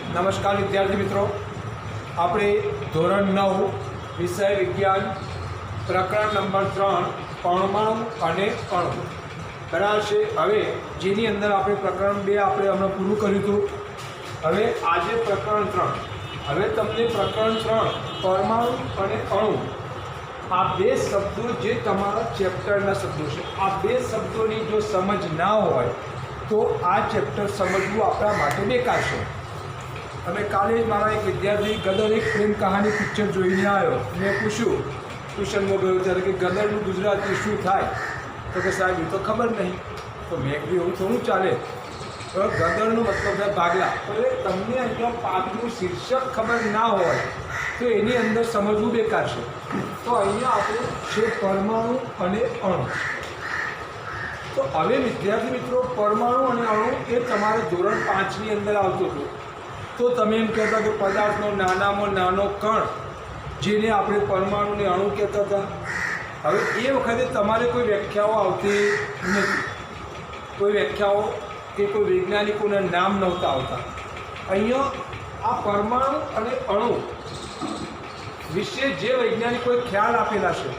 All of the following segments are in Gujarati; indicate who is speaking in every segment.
Speaker 1: નમસ્કાર વિદ્યાર્થી મિત્રો, આપણે ધોરણ 9 વિષય વિજ્ઞાન પ્રકરણ નંબર 3 પરમાણુ અને અણુ બરાબર છે। હવે જેની અંદર આપણે પ્રકરણ 2 આપણે હમણાં પૂરું કર્યું હતું। હવે આજે પ્રકરણ 3, હવે તમને પ્રકરણ 3 પરમાણુ અને અણુ આ બે શબ્દો જે તમારા ચેપ્ટરના શબ્દો છે, આ બે શબ્દોની જો સમજ ના હોય તો આ ચેપ્ટર સમજવું આપણા માટે બેકાર છે। અમે કાલે જ મારા એક વિદ્યાર્થી ગદર એક પ્રેમ કહાની પિક્ચર જોઈને આવ્યો। મેં પૂછ્યું, ટ્યુશનમાં ગયો ત્યારે કે ગદરનું ગુજરાતી શું થાય? તો કે સાહેબ એ તો ખબર નહીં। તો મેં કીધું એવું થોડું ચાલે, ગદરનો મતલબ થાય ભાગલા। એટલે તમને અહીંયા પાઠનું શીર્ષક ખબર ના હોય તો એની અંદર સમજવું બેકાર છે। તો અહીંયા આપણે છે પરમાણુ અને અણુ। તો હવે વિદ્યાર્થી મિત્રો, પરમાણુ અને અણુ એ તમારે ધોરણ 5ની અંદર આવતું હતું। તો તમે એમ કહેતા કે પદાર્થનો નાનામાં નાનો કણ જેને આપણે પરમાણુ અને અણુ કહેતા હતા। હવે એ વખતે તમારે કોઈ વ્યાખ્યાઓ આવતી નથી, કોઈ વ્યાખ્યાઓ કે કોઈ વૈજ્ઞાનિકોના નામ નહોતા આવતા। અહીંયા આ પરમાણુ અને અણુ વિશે જે વૈજ્ઞાનિકોએ ખ્યાલ આપેલા છે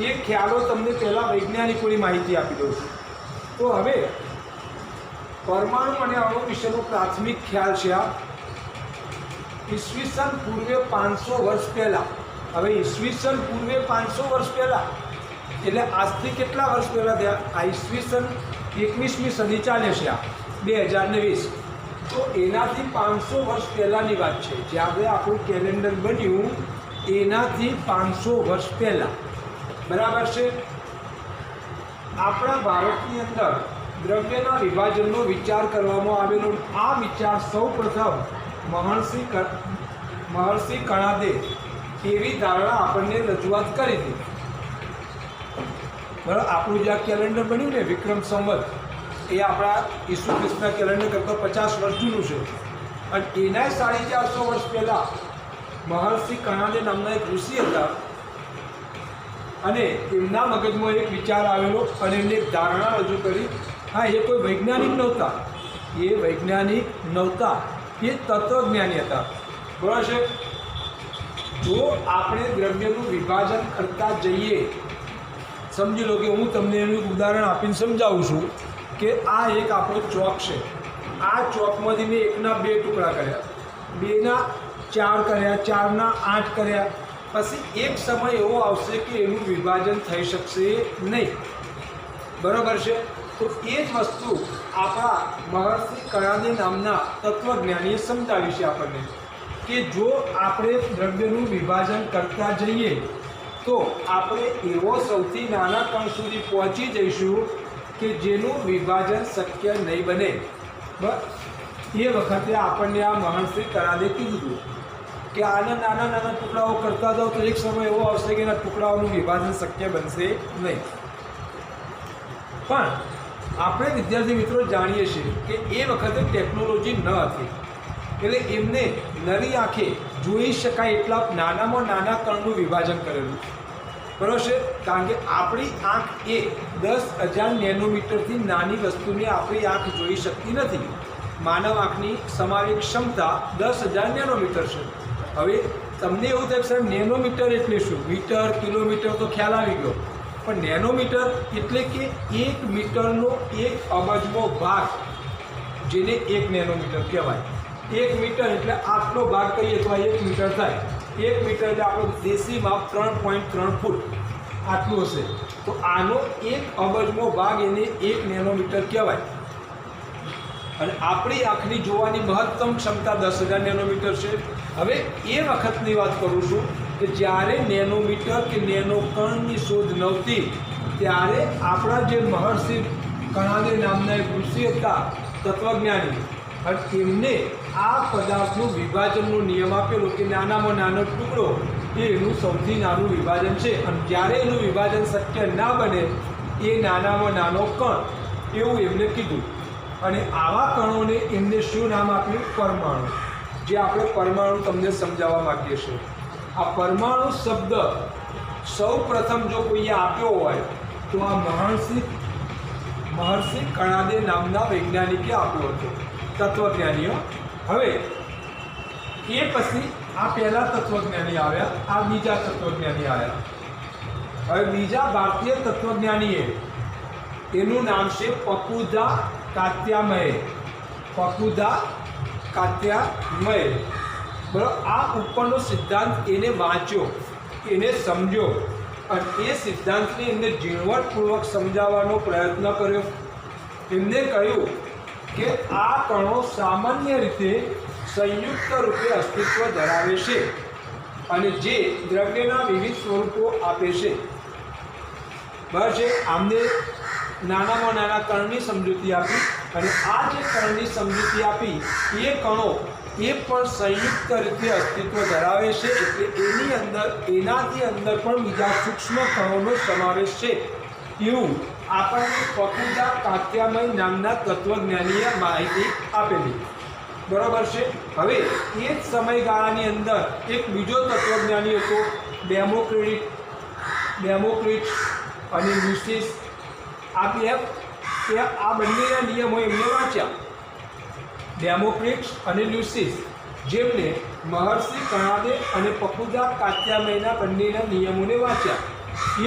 Speaker 1: એ ખ્યાલો તમને પહેલાં વૈજ્ઞાનિકોની માહિતી આપી દઉં છું। તો હવે પરમાણુ અને અણુ વિશેનો પ્રાથમિક ખ્યાલ છે આ ઈસવીસન પૂર્વે 500 વર્ષ પહેલાં। હવે ઈસવીસન પૂર્વે 500 વર્ષ પહેલાં એટલે આજથી કેટલા વર્ષ પહેલાં થયા? આ ઈસવીસન 21મી સદી ચાલે છે, આ 2020। તો એનાથી 500 વર્ષ પહેલાંની વાત છે। જ્યારે આપણું કેલેન્ડર બન્યું એનાથી 500 વર્ષ પહેલાં, બરાબર છે। આપણા ભારતની અંદર દ્રવ્યના વિભાજનનો વિચાર કરવામાં આવેલો। આ વિચાર સૌ પ્રથમ મહર્ષિ કણાદે એવી ધારણા આપણને રજૂઆત કરી હતી, બરાબર। આપણું જે આ કેલેન્ડર બન્યું ને વિક્રમ સંવત, એ આપણા ઈસુ ખ્રિસ્તના કેલેન્ડર કરતાં 50 વર્ષ જૂનું છે। અને એના 450 વર્ષ પહેલાં મહર્ષિ કણાદે નામના એક ઋષિ હતા અને એમના મગજમાં એક વિચાર આવેલો અને એમને એક ધારણા રજૂ કરી। હા, એ કોઈ વૈજ્ઞાનિક નહોતા, એ વૈજ્ઞાનિક નહોતા, એ તત્વજ્ઞાની હતા, બરાબર છે। જો આપણે દ્રવ્યનું વિભાજન કરતા જઈએ, સમજી લો કે હું તમને એનું ઉદાહરણ આપીને સમજાવું છું કે આ એક આપણો ચોક છે। આ ચોકમાંથી મેં 1ના 2 ટુકડા કર્યા, 2ના 4 કર્યા, 4ના 8 કર્યા। પછી એક સમય એવો આવશે કે એનું વિભાજન થઈ શકશે નહીં, બરાબર છે। તો એ જ વસ્તુ આપણા મહર્ષિ કણાદે નામના તત્વજ્ઞાનીએ સમજાવી છે આપણને કે જો આપણે દ્રવ્યનું વિભાજન કરતા જઈએ તો આપણે એવો સૌથી નાના કણ સુધી પહોંચી જઈશું કે જેનું વિભાજન શક્ય નહીં બને। બસ એ વખતે આપણને આ મહર્ષિ કણાદે કીધું કે આના નાના નાના ટુકડાઓ કરતા જાઓ તો એક સમય એવો આવશે કે એના ટુકડાઓનું વિભાજન શક્ય બનશે નહીં। પણ આપણે વિદ્યાર્થી મિત્રો જાણીએ છીએ કે એ વખતે ટેકનોલોજી ન હતી, એટલે એમને નરી આંખે જોઈ શકાય એટલા નાનામાં નાના કણનું વિભાજન કરેલું, બરાબર છે। કારણ કે આપણી આંખ એ 10,000 નેનોમીટરથી નાની વસ્તુને આપણી આંખ જોઈ શકતી નથી। માનવ આંખની સમાવેશ ક્ષમતા 10,000 નેનોમીટર છે। હવે તમને એવું થાય સાહેબ નેનોમીટર એટલે શું? મીટર, કિલોમીટર તો ખ્યાલ આવી ગયો, પણ નેનોમીટર એટલે કે 1 મીટરનો 1 અબજમો ભાગ, જેને 1 નેનોમીટર કહેવાય। 1 મીટર એટલે આટલો ભાગ કહીએ તો આ 1 મીટર થાય। 1 મીટર એટલે આપણો દેશી માપ 3.3 ફૂટ આટલું હશે। તો આનો 1 અબજમો ભાગ એને 1 નેનોમીટર કહેવાય। અને આપણી આંખની જોવાની મહત્તમ ક્ષમતા 10,000 નેનોમીટર છે। હવે એ વખતની વાત કરું છું કે જ્યારે નેનોમીટર કે નેનો કણની શોધ નહોતી, ત્યારે આપણા જે મહર્ષિ કણાદે નામના એક ઋષિ હતા તત્વજ્ઞાની, અને એમને આ પદાર્થનું વિભાજનનો નિયમ આપેલો કે નાનામાં નાનો ટુકડો એ એનું સૌથી નાનું વિભાજન છે, અને જ્યારે એનું વિભાજન શક્ય ના બને એ નાનામાં નાનો કણ, એવું એમને કીધું। અને આવા કણોને એમને શું નામ આપ્યું? પરમાણુ। જે આપણે પરમાણુ તમને સમજાવવા માંગીએ છીએ। આ પરમાણુ શબ્દ સૌ પ્રથમ જો કોઈએ આપ્યો હોય તો આ મહર્ષિ કણાદે નામના વૈજ્ઞાનિકે આપ્યો હતો, તત્વજ્ઞાનીઓ। હવે એ પછી આ પહેલા તત્વજ્ઞાની આવ્યા, આ બીજા તત્વજ્ઞાની આવ્યા. હવે બીજા ભારતીય તત્વજ્ઞાનીએ, એનું નામ છે પકુદા કાત્યામય. પકુદા કાત્યામય. બરાબર. આ ઉપરનો સિદ્ધાંત એને વાંચ્યો, એને સમજો અને એ સિદ્ધાંતની અંદર ઝીણવટપૂર્વક સમજાવવાનો પ્રયત્ન કર્યો. એમને કહ્યું કે આ કણો સામાન્ય રીતે સંયુક્ત રૂપે અસ્તિત્વ ધરાવે છે અને જે દ્રવ્યના વિવિધ સ્વરૂપો આપે છે. બરાબર છે. આમને નાનામાં નાના કણની સમજૂતી આપી અને આ જે કણની સમજૂતી આપી એ કણો એ પણ સંયુક્ત રીતે અસ્તિત્વ ધરાવે છે. એટલે એની અંદર એનાથી અંદર પણ બીજા સૂક્ષ્મ કણોનો સમાવેશ છે એવું આપણને પકુદા કાત્યામય નામના તત્વજ્ઞાનીએ માહિતી આપેલી. બરાબર છે. હવે એ જ સમયગાળાની અંદર એક બીજો તત્વજ્ઞાની હતો ડેમોક્રિટસ અને લ્યુસીસ. આ બંનેના નિયમો એમને વાંચ્યા. ડેમોક્રિટસ અને લ્યુસીસ, જેમને મહર્ષિ કણાદે અને પકુદા કાત્યામયના બંનેના નિયમોને વાંચ્યા.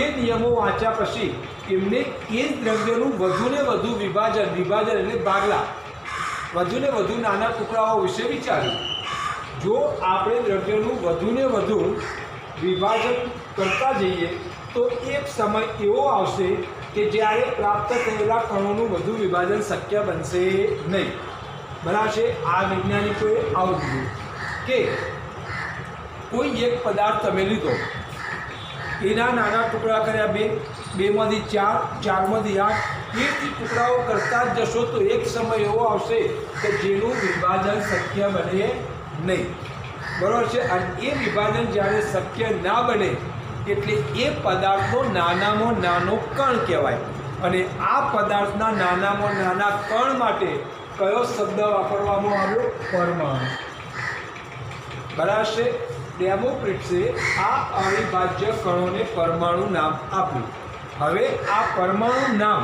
Speaker 1: એ નિયમો વાંચ્યા પછી એમને એ જ દ્રવ્યનું વધુને વધુ વિભાજન એટલે ભાગલા, વધુને વધુ નાના ટુકડાઓ વિશે વિચાર્યું. જો આપણે દ્રવ્યનું વધુને વધુ વિભાજન કરતા જઈએ તો એક સમય એવો આવશે કે જ્યારે પ્રાપ્ત થયેલા કણોનું વધુ વિભાજન શક્ય બનશે નહીં. બરાબર છે. આ વૈજ્ઞાનિકોએ આવું કીધું કે કોઈ એક પદાર્થ તમે લીધો, એના નાના ટુકડા કર્યા 2, 2માંથી 4, 4માંથી 8, એથી ટુકડાઓ કરતા જ જશો તો એક સમય એવો આવશે કે જેનું વિભાજન શક્ય બને નહીં. બરાબર છે. અને એ વિભાજન જ્યારે શક્ય ના બને એટલે એ પદાર્થનો નાનામાં નાનો કણ કહેવાય. અને આ પદાર્થના નાનામાં નાના કણ માટે કયો શબ્દ વાપરવામાં આવ્યો? પરમાણુ. બરાબર છે. ડેમોક્રિટસે આ અવિભાજ્ય કણોને પરમાણુ નામ આપ્યું. હવે આ પરમાણુ નામ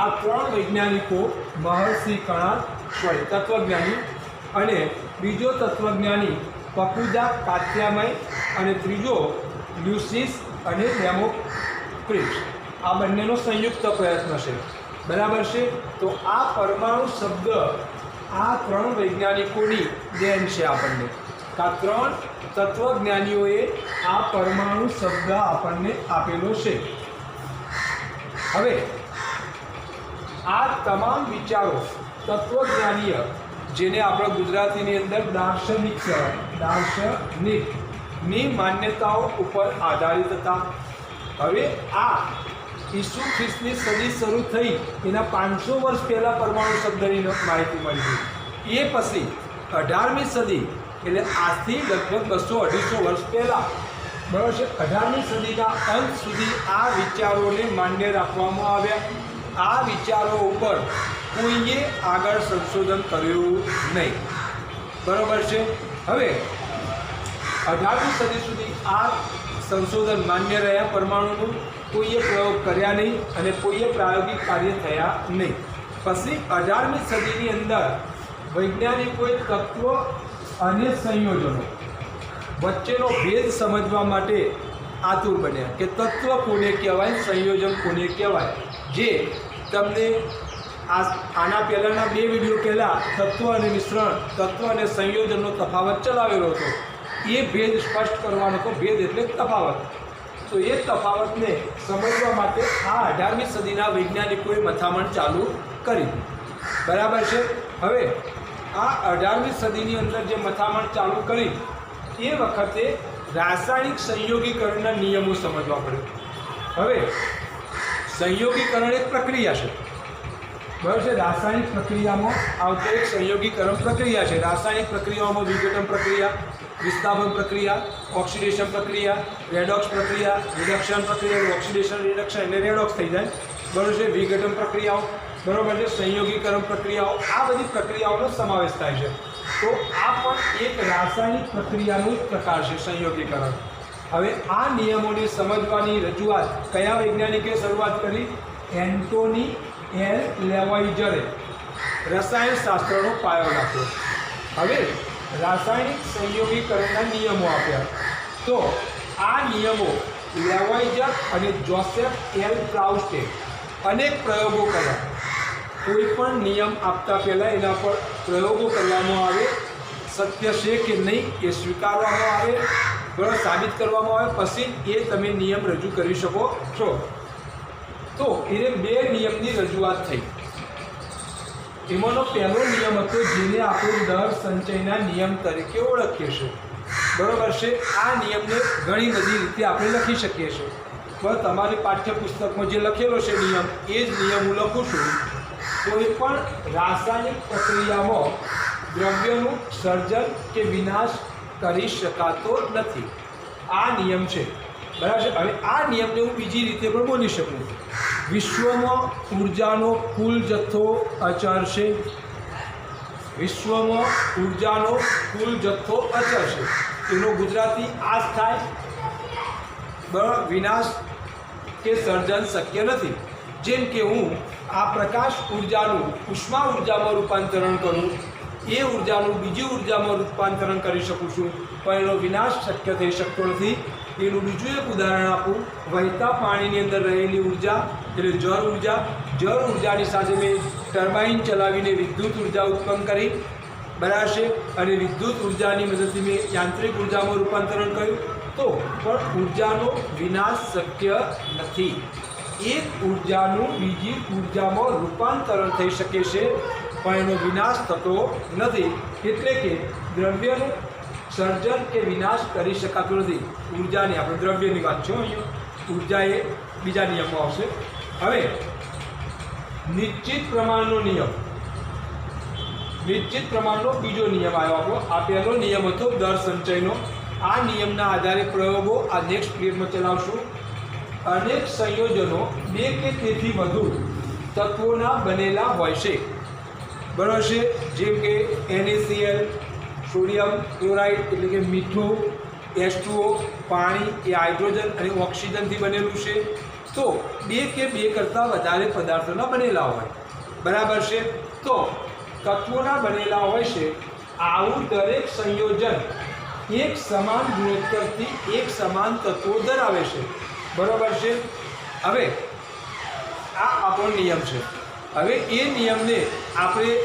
Speaker 1: આ 3 વૈજ્ઞાનિકો, મહર્ષિ કણાદ તત્વજ્ઞાની અને બીજો તત્વજ્ઞાની પકુદા કાત્યામય અને ત્રીજો લ્યુસીસ અને ડેમોક્રિટસ, આ બંનેનો સંયુક્ત પ્રયત્ન છે. બરાબર છે. તો આ પરમાણુ શબ્દ આ 3 વૈજ્ઞાનિકોની દેન છે આપણને. આ 3 તત્વજ્ઞાનીઓએ આ પરમાણુ શબ્દ આપણને આપેલો છે. હવે આ તમામ વિચારો તત્વજ્ઞાનીય, જેને આપણે ગુજરાતીની અંદર દાર્શનિક કહેવાય, દાર્શનિકની માન્યતાઓ ઉપર આધારિત હતા. હવે આ ઈસુ ખ્રિસ્તની સદી શરૂ થઈ એના 500 વર્ષ પહેલાં પરમાણુ શબ્દની માહિતી મળી હતી. એ પછી 18મી સદી એટલે આજથી લગભગ 200-250 વર્ષ પહેલાં, બરાબર છે, 18મી સદીના અંત સુધી આ વિચારોને માન્ય રાખવામાં આવ્યા. આ વિચારો ઉપર કોઈએ આગળ સંશોધન કર્યું નહીં. બરાબર છે. હવે 18મી સદી સુધી આ સંશોધન માન્ય રહ્યા. પરમાણુનું કોઈએ પ્રયોગ કર્યા નહીં અને કોઈએ પ્રાયોગિક કાર્ય થયા નહીં. પછી 18મી સદીની અંદર વૈજ્ઞાનિકોએ તત્વ અને સંયોજનો વચ્ચેનો ભેદ સમજવા માટે આતુર બન્યા કે તત્વ કોને કહેવાય, સંયોજન કોને કહેવાય. જે તમને આના પહેલાંના 2 વિડીયો પહેલાં તત્વ અને મિશ્રણ, તત્વ અને સંયોજનનો તફાવત ચલાવેલો હતો. એ ભેદ સ્પષ્ટ કરવાનો હતો. ભેદ એટલે તફાવત. તો એ તફાવતને સમજવા માટે આ 18મી સદીના વૈજ્ઞાનિકોએ મથામણ ચાલુ કરી. બરાબર છે. હવે આ 18મી સદીની અંદર જે મથામણ ચાલુ કરી એ વખતે રાસાયણિક સંયોગીકરણના નિયમો સમજવા પડે. હવે સંયોગીકરણ એક પ્રક્રિયા છે. બરાબર છે. રાસાયણિક પ્રક્રિયામાં આવતો એક સંયોગીકરણ પ્રક્રિયા છે. રાસાયણિક પ્રક્રિયાઓમાં વિઘટન પ્રક્રિયા, વિસ્થાપન પ્રક્રિયા, ઓક્સિડેશન પ્રક્રિયા, રેડોક્સ પ્રક્રિયા, રિડક્શન પ્રક્રિયા, ઓક્સિડેશન રિડક્શન એટલે રેડોક્સ થઈ જાય. બરાબર છે. વિઘટન પ્રક્રિયાઓ, બરાબર છે, સંયોગીકરણ પ્રક્રિયાઓ, આ બધી પ્રક્રિયાઓનો સમાવેશ થાય છે. તો આ પણ એક રાસાયણિક પ્રક્રિયાનો જ પ્રકાર છે, સંયોગીકરણ. હવે આ નિયમોને સમજવાની રજૂઆત કયા વૈજ્ઞાનિકે શરૂઆત કરી? એન્ટોની એલ લેવાઇઝરે રસાયણશાસ્ત્રનો પાયો નાખ્યો. હવે રાસાયણિક સંયોગીકરણના નિયમો આપ્યા. તો આ નિયમો લેવોઇઝર અને જોસેફ એલ પ્રાઉસ્ટે અનેક પ્રયોગો કર્યા. કોઈ પણ નિયમ આપતા પહેલાં એના પર પ્રયોગો કરવામાં આવે, સત્ય છે કે નહીં એ સ્વીકારવામાં આવે, બરાબર, સાબિત કરવામાં આવે, પછી એ તમે નિયમ રજૂ કરી શકો છો. તો એને 2 નિયમની રજૂઆત થઈ. એમાંનો પહેલો નિયમ હતો જેને આપણે દર સંચયના નિયમ તરીકે ઓળખીએ છીએ, બરાબર છે. આ નિયમને ઘણી બધી રીતે આપણે લખી શકીએ છીએ, પણ તમારી પાઠ્યપુસ્તકમાં જે લખેલો છે નિયમ, એ જ નિયમ હું લખું છું. કોઈ પણ રાસાયણિક પ્રક્રિયામાં દ્રવ્યનું સર્જન કે વિનાશ કરી શકાતો નથી. આ નિયમ છે, બરાબર છે. હવે આ નિયમને હું બીજી રીતે પણ બોલી શકું. વિશ્વમાં ઉર્જાનો કુલ જથ્થો અચળ છે. વિશ્વમાં ઉર્જાનો કુલ જથ્થો અચળ છે. એનો ગુજરાતી આ જ થાય, બરાબર. વિનાશ કે સર્જન શક્ય નથી. જેમ કે હું આ પ્રકાશ ઉર્જાનું ઉષ્મા ઉર્જામાં રૂપાંતરણ કરું, એ ઉર્જાનું બીજી ઉર્જામાં રૂપાંતરણ કરી શકું છું, પણ એનો વિનાશ શક્ય થઈ શકતો નથી. એનું બીજું એક ઉદાહરણ આપું. વહેતા પાણીની અંદર રહેલી ઉર્જા એટલે જળ ઉર્જા. જળ ઉર્જાની સાથે મેં ટર્બાઇન ચલાવીને વિદ્યુત ઉર્જા ઉત્પન્ન કરી, બરાબર છે. અને વિદ્યુત ઉર્જાની મદદથી મેં યાંત્રિક ઉર્જામાં રૂપાંતરણ કર્યું. તો પણ ઉર્જાનો વિનાશ શક્ય નથી. એક ઉર્જાનું બીજી ઉર્જામાં રૂપાંતરણ થઈ શકે છે, પણ એનો વિનાશ થતો નથી. એટલે કે દ્રવ્યનું સર્જન કે વિનાશ કરી શકાતું નથી. ઉર્જાની, આપણે દ્રવ્યની વાત છે અહીંયા, ઉર્જા એ બીજા નિયમમાં આવશે. હવે નિશ્ચિત પ્રમાણનો નિયમ, નિશ્ચિત પ્રમાણનો બીજો નિયમ આવ્યો આપણો. આ પહેલો નિયમ હતો દર સંચયનો. આ નિયમના આધારે પ્રયોગો આ નેક્સ્ટ પીરિયડમાં ચલાવશું. અનેક સંયોજનો 2 કે તેથી વધુ તત્વોના બનેલા હોય છે, બરાબર છે. જેમ કે NaCl, સોડિયમ ક્લોરાઇડ એટલે કે મીઠું, H2O પાણી એ હાઇડ્રોજન અને ઓક્સિજનથી બનેલું છે. તો 2 કે 2 કરતાં વધારે પદાર્થોના બનેલા હોય, બરાબર છે. તો તત્વોના બનેલા હોય છે. આવું દરેક સંયોજન એક સમાન ગુણોત્તરથી એક સમાન તત્વો ધરાવે છે, બરાબર છે. હવે આ આપણો નિયમ છે. હવે એ નિયમને આપણે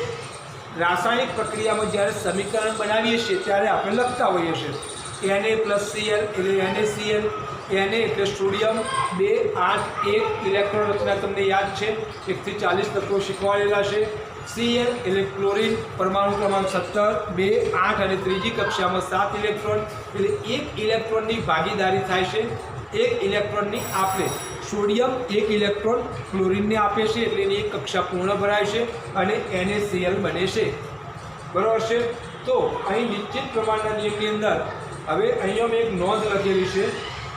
Speaker 1: રાસાયણિક પ્રક્રિયામાં જ્યારે સમીકરણ બનાવીએ છીએ ત્યારે આપણે લખતા હોઈએ છીએ. Na+Cl એટલે NaCl, Na એટલે સોડિયમ 2, 8, 1 ઇલેક્ટ્રોન રચના તમને યાદ છે, 1 થી 40 તત્વો શીખવાડેલા છે. Cl એટલે ક્લોરીન, પરમાણુ ક્રમાંક 17, 2, 8 અને ત્રીજી કક્ષામાં 7 ઇલેક્ટ્રોન. એટલે 1 ઇલેક્ટ્રોનની ભાગીદારી થાય છે. 1 ઇલેક્ટ્રોનની આપણે સોડિયમ 1 ઇલેક્ટ્રોન ક્લોરીનને આપે છે, એટલે એની 1 કક્ષા પૂર્ણ ભરાય છે અને NaCl બને છે, બરાબર છે. તો અહીં નિશ્ચિત પ્રમાણના નિયમની અંદર હવે અહીંયા મેં એક નોંધ લખેલી છે.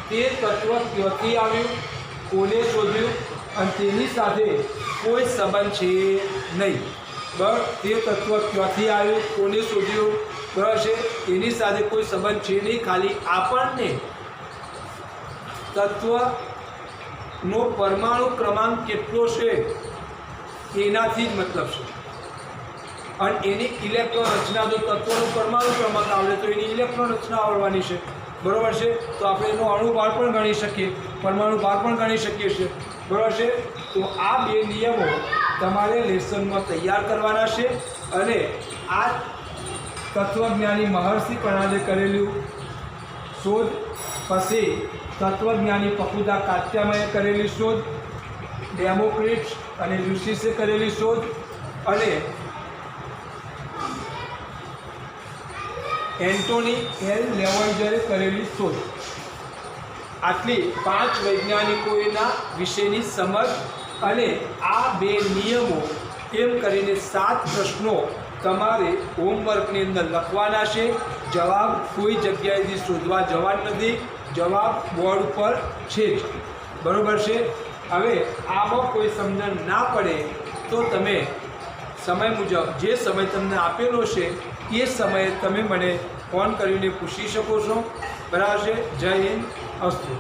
Speaker 1: તે તત્વ ક્યાંથી આવ્યું, કોને શોધ્યું અને તેની સાથે કોઈ સંબંધ છે નહીં, બરાબર. તે તત્વ ક્યાંથી આવ્યું, કોને શોધ્યું, બરાબર છે, એની સાથે કોઈ સંબંધ છે નહીં. ખાલી આપણને તત્વનો પરમાણુ ક્રમાંક કેટલો છે એનાથી જ મતલબ છે. અને એની ઇલેક્ટ્રોન રચના, જો તત્વનો પરમાણુ ક્રમાંક આવડે તો એની ઇલેક્ટ્રોન રચના આવડવાની છે, બરાબર છે. તો આપણે એનો અણુભાર પણ ગણી શકીએ, પરમાણુ ભાર પણ ગણી શકીએ છીએ, બરાબર છે. તો આ 2 નિયમો તમારે લેસનમાં તૈયાર કરવાના છે. અને આ તત્વજ્ઞાની મહર્ષિ કણાદે કરેલું શોધ, પછી તત્વજ્ઞાની ફકુદા કાત્યામાએ કરેલી શોધ, ડેમોક્રિટ્સ અને લ્યુસીસે કરેલી શોધ, અને એન્ટોની એલ લેવોઇઝરે કરેલી શોધ. આટલી 5 વૈજ્ઞાનિકોના વિશેની સમજ અને આ 2 નિયમો એમ કરીને 7 પ્રશ્નો તમારે હોમવર્કની અંદર લખવાના છે. જવાબ કોઈ જગ્યાએથી શોધવા જવાનું નથી, જવાબ બોર્ડ ઉપર છે જ, બરાબર છે. હવે આમાં કોઈ સમજણ ના પડે તો તમે સમય મુજબ જે સમય તમને આપેલો છે એ સમયે તમે મને ફોન કરીને પૂછી શકો છો, બરાબર છે. જય હિન્દ, અસ્તુ.